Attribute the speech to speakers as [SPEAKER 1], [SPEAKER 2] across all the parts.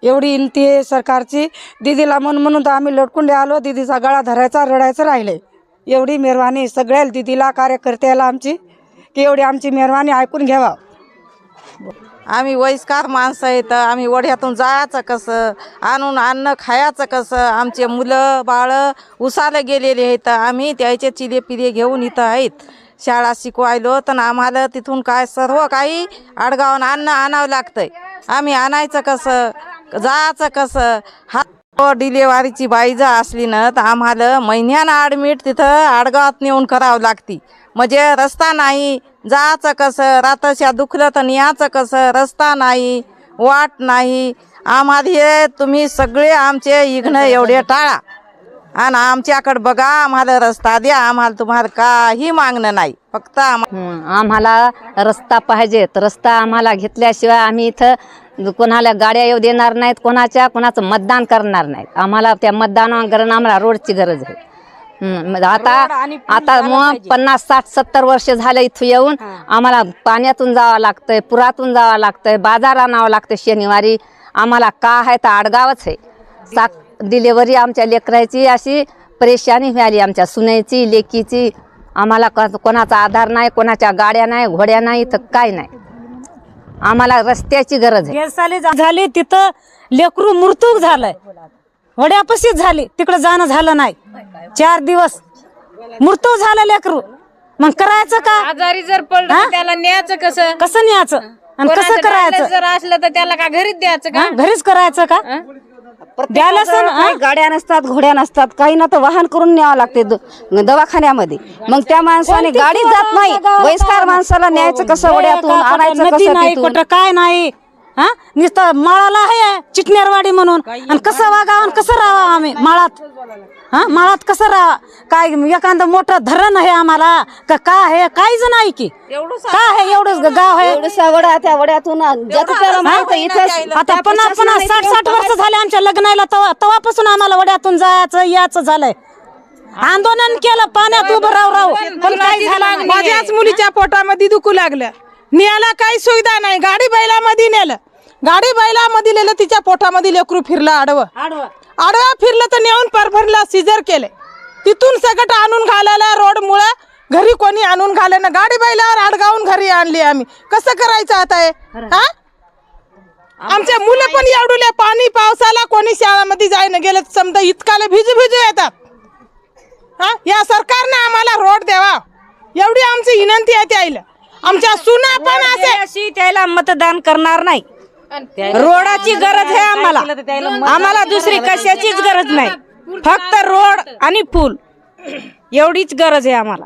[SPEAKER 1] एवढी विनंती आहे सरकारची. दीदीला म्हणून तर आम्ही लटकुंडे आलो. दीदीचा गळा धरायचा, रडायचं राहिले. एवढी मेहरबानी सगळ्या दीदीला, कार्यकर्त्याला आमची, की एवढी आमची मेहरबानी ऐकून घ्यावा.
[SPEAKER 2] आम्ही वयस्कर माणसं आहेत, आम्ही वड्यातून जायचं कसं, आणून अन्न खायचं कसं. आमचे मुलं बाळं उसाला गेलेले आहेत, आम्ही त्याचे चिले पिले घेऊन इथं आहेत. शाळा शिकवायलो तर आम्हाला तिथून काय सर्व काही आडगावून अन्न आणावं लागतंय. आम्ही आणायचं कसं, जायचं कसं. हा डिलेवारीची बाई जर असली ना तर आम्हाला महिन्यानं ॲडमिट तिथं आडगावात नेऊन करावं लागती. म्हणजे रस्ता नाही, जायचं कसं. रातच्या दुखलं तर न्यायचं कसं, रस्ता नाही, वाट नाही. आम्हाला हे तुम्ही सगळे आमचे इग्न एवढे टाळा आणि आमच्याकडे बघा, आम्हाला रस्ता द्या. आम्हाला तुम्हाला काही मागणं नाही, फक्त
[SPEAKER 3] आम्हाला रस्ता पाहिजे. तर रस्ता आम्हाला घेतल्याशिवाय आम्ही इथं कोणाला गाड्या येऊ देणार नाहीत, कोणाचं मतदान करणार नाहीत. आम्हाला त्या मतदानाकरता आम्हाला रोडची गरज आहे. आता मग 50, 60, 70 वर्ष झालं इथं येऊन आम्हाला पाण्यातून जावं लागतंय, पुरातून जावं लागतंय, बाजार आणावं लागतं शनिवारी. आम्हाला का आहे तर आडगावच आहे. डिलेवरी आमच्या लेकराची अशी परेशानी व्हायली, आमच्या सुनेची, लेकीची. आम्हाला कोणाचा आधार नाही, कोणाच्या गाड्या नाही, घोड्या नाही, तर काय नाही. आम्हाला रस्त्याची गरज आहे.
[SPEAKER 4] झाली तिथं लेकरू मृत्यू झालाय, वड्यापाशीच झाली, तिकडं जाणं झालं नाही. 4 दिवस मृत्यू झाला लेकरू. मग करायचं का?
[SPEAKER 5] आजारी जर पडलं त्याला न्यायचं कसं,
[SPEAKER 4] कसं न्यायचं आणि कसं करायचं?
[SPEAKER 5] जर असलं तर त्याला का घरीच द्यायचं का?
[SPEAKER 4] घरीच करायचं का? द्यायला सण
[SPEAKER 3] गाड्या नसतात, घोड्या नसतात, काही ना तर वाहन करून न्यावं लागते दवाखान्यामध्ये. मग त्या माणसाने गाडी जात नाही. वयस्कर माणसाला न्यायचं कसं, वड्यातून आणायचं कसं
[SPEAKER 4] नाही,
[SPEAKER 3] तिथून?
[SPEAKER 4] कुठं काय नाही. हा नुसतं माळाला आहे चिटनेरवाडी म्हणून, आणि कसं वागावं आणि कसं राहावं आम्ही माळात? हा माळात कसं राहा? काय एखादं मोठं धरण आहे आम्हाला का? काय आहे? काहीच नाही की. काय आहे? एवढंच गाव आहे.
[SPEAKER 3] त्या वड्यातून
[SPEAKER 4] आता 50, 60 वर्ष झाले आमच्या लग्नाला. तेव्हापासून आम्हाला वड्यातून जायचं याचं झालंय. आंदोलन केलं, पाण्यात उभं राहू पण काही झालं.
[SPEAKER 6] माझ्याच मुलीच्या पोटामध्ये दुखू लागलं. न्यायला काही सुविधा नाही. गाडी बैलामध्ये नेलं, गाडी बैलामध्ये नेलं, तिच्या पोटामध्ये लेकरू फिरलं आडवा फिरलं तर नेऊन परभरला सिजर केले. तिथून सगळं आणून घालायला रोडमुळं घरी कोणी आणून घालं ना. गाडी बैलावर आडगावून घरी आणली आम्ही. कसं करायचं आता हे? हा आमच्या मुलं पण एवढुले पाणी पावसाला कोणी शाळेमध्ये जायनं गेलं समजा इतकाले भिजू येतात. हा या सरकारने आम्हाला रोड द्यावा एवढी आमची विनंती आहे. त्याला आमच्या सुना पण असे
[SPEAKER 4] त्याला मतदान करणार नाही. रोडाची गरज आहे आम्हाला दुसरी कशाचीच गरज नाही. फक्त रोड आणि पूल एवढीच गरज आहे आम्हाला.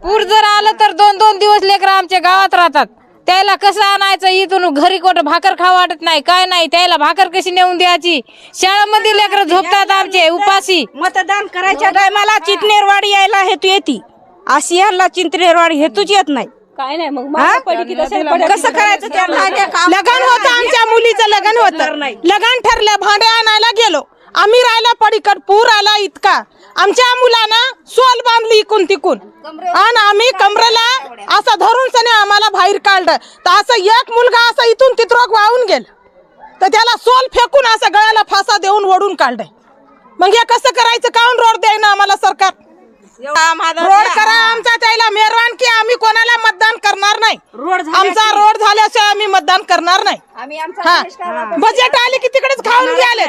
[SPEAKER 5] पूर जर आलं तर 2-2 दिवस लेकरं आमच्या गावात राहतात. त्याला कसं आणायचं इथून? घरी कुठं भाकर खावं वाटत नाही, काय नाही. त्याला भाकर कशी नेऊन द्यायची? शाळेमध्ये लेकरं झोपतात आमचे उपाशी.
[SPEAKER 4] मतदान करायच्या टायमाला चितनेरवाडी यायला हेतू येते, आशियाला चितनेरवाडी हेतूच येत नाही.
[SPEAKER 5] काय नाही मग
[SPEAKER 4] कसं करायचं?
[SPEAKER 6] लग्न होतं, आमच्या मुलीचं लग्न होतं. लग्न ठरलं, भांडे आणायला गेलो आम्ही. राहिला पडीकड, पूर आला इतका. आमच्या मुलानं सोल बांधली इकून तिकून आणि आम्ही कमरेला असं धरून सने आम्हाला बाहेर काढलं. तर असं एक मुलगा असं इथून तिथं वाहून गेलं, तर त्याला सोल फेकून असं गळ्याला फासा देऊन ओढून काढलंय. मग हे कसं करायचं? काऊन रोड द्यायना आम्हाला सरकार? रोड करा आमचा. त्याला मेहरबान की आम्ही कोणाला मतदान करणार नाही. आमचा रोड झाल्याशिवाय आम्ही मतदान करणार नाही. हा बजेट आले की तिकडेच खाऊन गेले,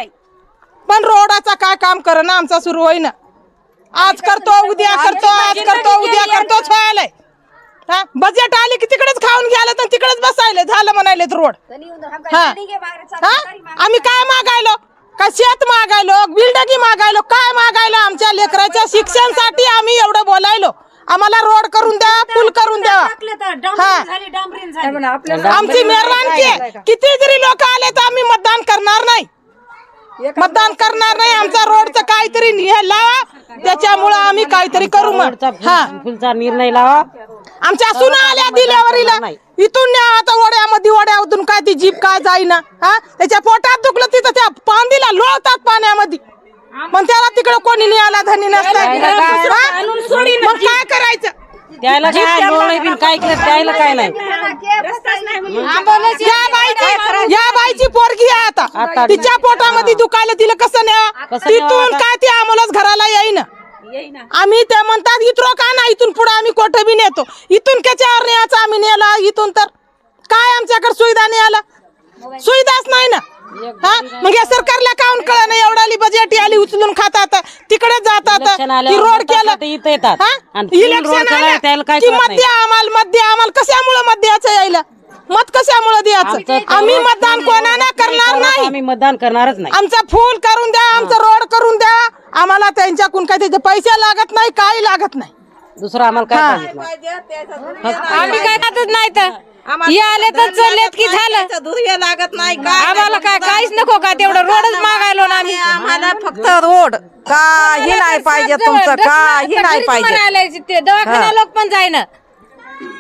[SPEAKER 6] पण रोडाचा काय काम करणं आमचा सुरू होईना. आज करतो उद्या करतो, आज करतो उद्या करतोच व्हायलाय. हा बजेट आले की तिकडेच खाऊन गेलं तर तिकडेच बसायले झालं म्हणाले रोड. हा आम्ही काय मागायलो? का शेत मागायलो, बिल्डिंग मागायलो, काय मागायलो? आमच्या लेकराच्या शिक्षणासाठी आम्ही एवढं बोलायलो. आम्हाला रोड करून द्या, पूल करून द्या. आमची मेहरबानी आहे. किती जरी लोक आले तर आम्ही मतदान करणार नाही. आमचा रोडचं काहीतरी लावा, त्याच्यामुळे आम्ही काहीतरी करू. मग हा
[SPEAKER 4] निर्णय लावा.
[SPEAKER 6] आमच्या सुना आल्या डिलेव्हरीला, इथून न्या आता वड्यामधून काय ती जीप काय जाईना. हा त्याच्या पोटात दुखलं तिथं त्या पांदीला लोळतात पाण्यामध्ये. पण त्याला तिकडे कोणी न्यायला धनी नसतं. मग काय करायचं?
[SPEAKER 4] त्याला काय त्याला काय नाही.
[SPEAKER 6] या बाईची पोरगी आहे आता तिच्या पोटामध्ये दुखायला तिला कसं न्या तिथून काय ती आम्हालाच घराला येईन आम्ही ते म्हणतात इतरो का नाही इथून पुढे आम्ही कोठे बी नेतो इथून त्याच्यावर न्यायचं आम्ही नेला इथून तर काय आमच्याकडे सुविधा नाही आला सुविधाच नाही ना हा मग या सरकारला काऊन कळ नाही एवढाली बजेट आली उचलून खातात तिकडे जातात रोड केलं इलेक्शन आम्हाला कशामुळे मत द्यायचं यायला मत कशामुळे द्यायचं आम्ही मतदान कोणाला करणार नाही
[SPEAKER 4] आम्ही मतदान करणारच नाही
[SPEAKER 6] आमचा फुल करून द्या आमचा रोड करून द्या आम्हाला त्यांच्याकडून काय त्याचे पैसे लागत नाही काही लागत नाही
[SPEAKER 4] दुसरं आम्हाला काय पाहिजे
[SPEAKER 5] आम्ही काय खातच नाही तर हे आले तर चाललेत की झालं
[SPEAKER 2] दूध हे लागत नाही
[SPEAKER 5] आम्हाला काय काहीच नको का तेवढं रोडच मागायलो ना आम्ही
[SPEAKER 2] आम्हाला फक्त रोड काही नाही पाहिजे तुमचं काही नाही पाहिजे
[SPEAKER 5] ते दवाखाना लोक पण जाईना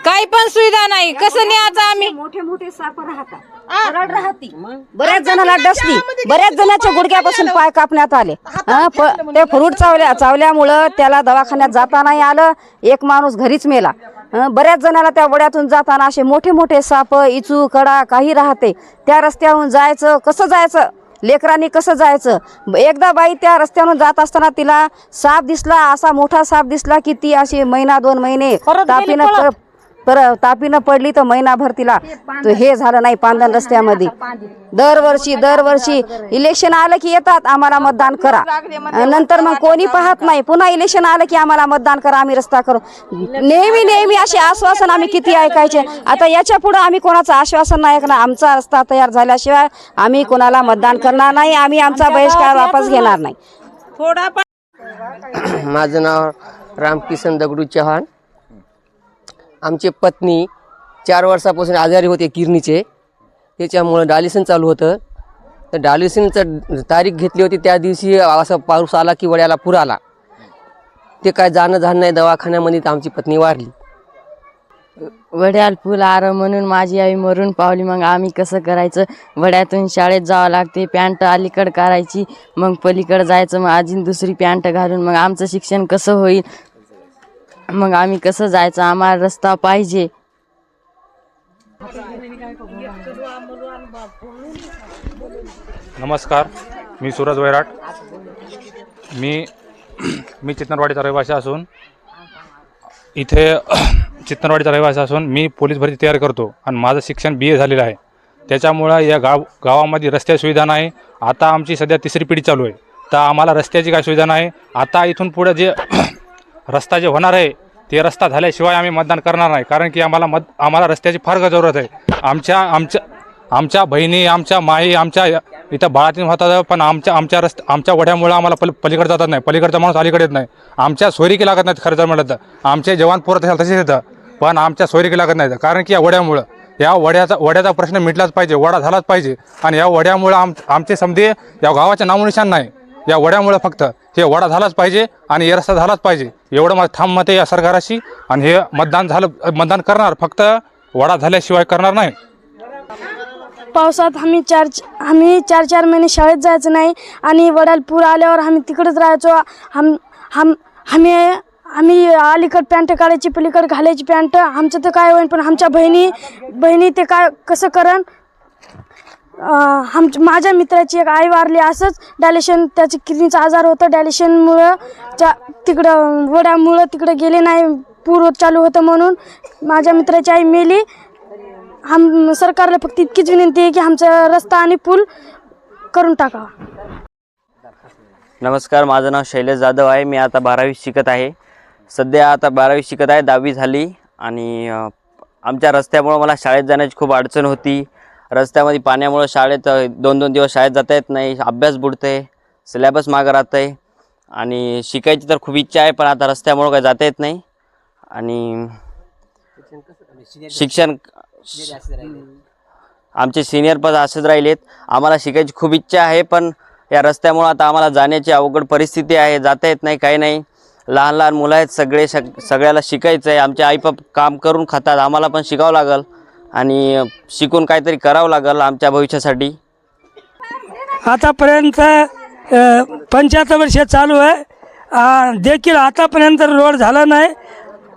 [SPEAKER 5] काही पण सुविधा नाही कसं न्यायचं आम्ही
[SPEAKER 3] मोठे मोठे साप राहती बऱ्याच जणांना डसली बऱ्याच जणांच्या गुडघ्यापासून पाय कापण्यात आले ते फ्रूट चावल्यामुळं त्याला दवाखान्यात जाता नाही आलं एक माणूस घरीच मेला बऱ्याच जणांना त्या वड्यातून जाताना असे मोठे मोठे साप इचू कडा काही राहते त्या रस्त्यावरून जायचं कसं जायचं लेकरांनी कसं जायचं एकदा बाई त्या रस्त्यावरून जात असताना तिला साप दिसला असा मोठा साप दिसला की ती अशी महिना 2 महिने तापीनं पडली तर महिनाभर तिला हे झालं नाही पांदन रस्त्यामध्ये दरवर्षी इलेक्शन आलं की येतात आम्हाला मतदान करा नंतर मग कोणी पाहत नाही पुन्हा इलेक्शन आलं की आम्हाला मतदान करा आम्ही रस्ता करू नेहमी असे आश्वासन आम्ही किती ऐकायचे आता याच्या पुढे आम्ही कोणाचं आश्वासन नाही ऐकणार आमचा रस्ता तयार झाल्याशिवाय आम्ही कोणाला मतदान करणार नाही आम्ही आमचा बहिष्कार वापस घेणार नाही
[SPEAKER 7] माझं नाव रामकिसन दगडू चव्हाण आमची पत्नी 4 वर्षापासून आजारी होते किडनीचे त्याच्यामुळं डायलिसिस चालू होतं तर डायलिसिसचं तारीख घेतली होती त्या दिवशी असं पाऊस आला की वड्याला पूर आला ते काय जाणं झालं नाही दवाखान्यामध्ये तर आमची पत्नी वारली
[SPEAKER 8] वड्याला पूल आलं म्हणून माझी आई मरून पावली मग आम्ही कसं करायचं वड्यातून शाळेत जावं लागते पॅन्ट अलीकडं करायची मग पलीकडं जायचं मग अजून दुसरी पॅन्ट घालून मग आमचं शिक्षण कसं होईल मग आम्ही कसं जायचं आम्हाला रस्ता पाहिजे
[SPEAKER 9] नमस्कार मी सूरज वैराट मी चित्तनवाडीचा रहिवासी असून मी पोलीस भरती तयार करतो आणि माझं शिक्षण BA झालेलं आहे त्याच्यामुळं या गावामध्ये रस्त्याची सुविधा नाही आता आमची सध्या 3री पिढी चालू आहे तर आम्हाला रस्त्याची काय सुविधा नाही आता इथून पुढे जे रस्ता जे होणार आहे ते रस्ता झाल्याशिवाय आम्ही मतदान करणार नाही कारण की आम्हाला रस्त्याची फार जरूरत आहे आमच्या बहिणी आमच्या माई आमच्या इथं बाळातीन होतात पण आमच्या वड्यामुळं आम्हाला पलीकडे जातात नाही पलीकडचा माणूस अलीकडे येत नाही आमच्या सोयरीकी लागत नाहीत खरं जर म्हटलं तर आमचे जवान पोरत असेल तसेच येतं पण आमच्या सोयरीकी लागत नाहीत कारण की या वड्याचा प्रश्न मिटलाच पाहिजे वडा झालाच पाहिजे आणि या वड्यामुळं आमचे समजे या गावाचे नामोनिशाण नाही या वड्यामुळे फक्त हे वडा झालाच पाहिजे आणि हे रस्ता झालाच पाहिजे एवढं माझं ठाम मत आहे या सरकाराशी आणि हे मतदान करणार फक्त वडा झाल्याशिवाय करणार नाही
[SPEAKER 10] पावसात आम्ही चार महिने शाळेत जायचं नाही आणि वड्याला पूर आल्यावर आम्ही तिकडेच राहायचो आम्ही अलीकड पॅन्ट काढायची पलीकडे घालायची पॅन्ट आमचं तर काय होईल पण आमच्या बहिणी ते काय कसं करण माझ्या मित्राची एक आई वारली असंच डायलेशन त्याची किडनीचा आजार होता डायलेशनमुळं तिकडं वड्यामुळं तिकडे गेले नाही पूर चालू होतं म्हणून माझ्या मित्राची आई मेली सरकारला फक्त इतकीच विनंती आहे की आमचा रस्ता आणि पूल करून टाकावा
[SPEAKER 11] नमस्कार माझं नाव शैलेश जाधव आहे मी आता 12वी शिकत आहे सध्या आता 12वी शिकत आहे 10वी झाली आणि आमच्या रस्त्यामुळं मला शाळेत जाण्याची खूप अडचण होती रस्त्यामध्ये पाण्यामुळं शाळेत 2-2 दिवस शाळेत जाता येत नाही अभ्यास बुडतं आहे सिलेबस मागं राहतं आहे आणि शिकायची तर खूप इच्छा आहे पण आता रस्त्यामुळं काही जाता येत नाही आणि शिक्षण आमचे सिनियर पण असेच राहिलेत आम्हाला शिकायची खूप इच्छा आहे पण या रस्त्यामुळं आता आम्हाला जाण्याची अवघड परिस्थिती आहे जाता येत नाही काही नाही लहान मुलं आहेत सगळ्याला शिकायचं आहे आमचे आईबाप काम करून खातात आम्हाला पण शिकावं लागेल आणि शिकून काहीतरी करावं लागेल आमच्या भविष्यासाठी
[SPEAKER 12] आतापर्यंत 75 वर्ष चालू आहे देखील आतापर्यंत रोड झाला नाही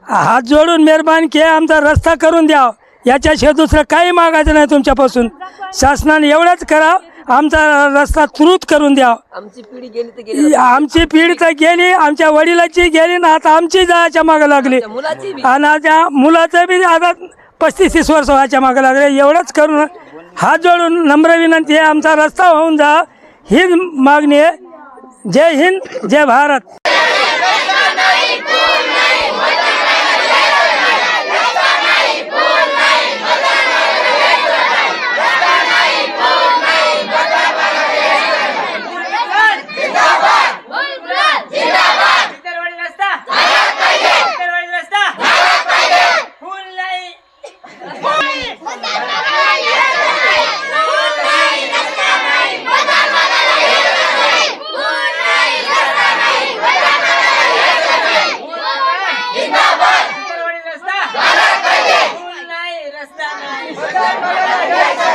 [SPEAKER 12] हात जोडून मेहरबान की आमचा रस्ता करून द्या याच्याशिवाय दुसरं काही मागायचं नाही तुमच्यापासून शासनाने एवढंच करावं आमचा रस्ता तुरूत करून द्या.
[SPEAKER 7] आमची पिढी गेली तर गेली,
[SPEAKER 12] आमची पिढी तर गेली, आमच्या वडिलाची गेली ना, आता आमची जायच्या मागं लागली आणि आता मुलाचं बी आता 35-30 वर्ष व्हायच्या मागं लागले. एवढंच करून हात जोडून नम्र विनंती आहे, आमचा रस्ता होऊन जा ही मागणी आहे. जय हिंद, जय भारत.
[SPEAKER 13] रस्ता नाही.